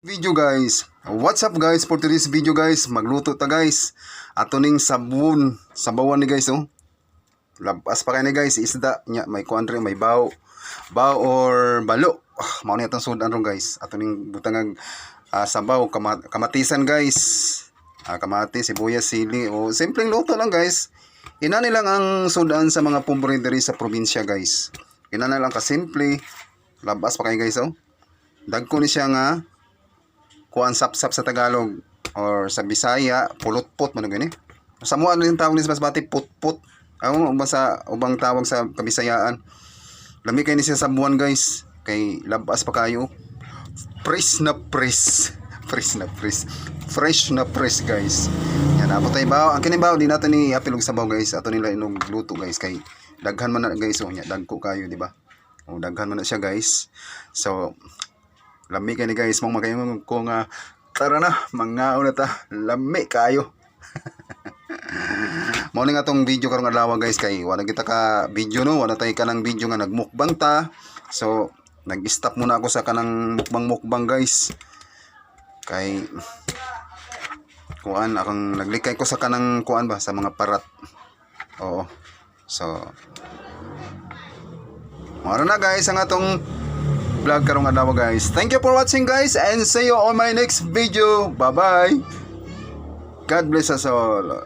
Video guys, what's up guys? For today's video guys, magluto ta guys. Ato ning sabon, sabawan ni guys oh. Labas pa kay ni guys, isda nya may kuandre may bao. Bao or balo. Mao ni atong sudan ron guys. Ato ning butangag sabaw kamatisan guys. Kamatis, sibuyas, sili o simpleng luto lang guys. Ina nilang ang sudan sa mga pobre diri sa probinsya guys. Ina na lang ka simple. Labas pa kay guys oh. Dagko ni siya nga kuan sapsap sa Tagalog or sa Bisaya pulot-pot man gani. Sa mo ano yung tawag ni sa Masbate put-put. Ang ubang tawag sa Kabisayaan. Lami kay ni siya sa buwan guys. Kay labas pa kayo. Fresh na fresh. Fresh na fresh. Fresh na fresh guys. Yan abot tay bawo. Ang kini bawo di nato ni apilog sabaw guys. Ato nila inog luto guys kay daghan man na guys oh nya dagko kayo di ba? O daghan man na siya guys. So lami kayo ni guys, mong magayong ko nga tara na, mangaon na ta, lami kayo. Mao ni nga tong video karong adlaw guys kay wala kita ka video no, wala tay kanang video nga nagmukbang ta. So nag-stop muna ako sa kanang mukbang guys. Kay kuan akong naglikay ko sa kanang kuan ba sa mga parat. Oo. So mao na guys ang atong vlog karong adlaw guys. Thank you for watching guys and see you on my next video. Bye bye. God bless us all.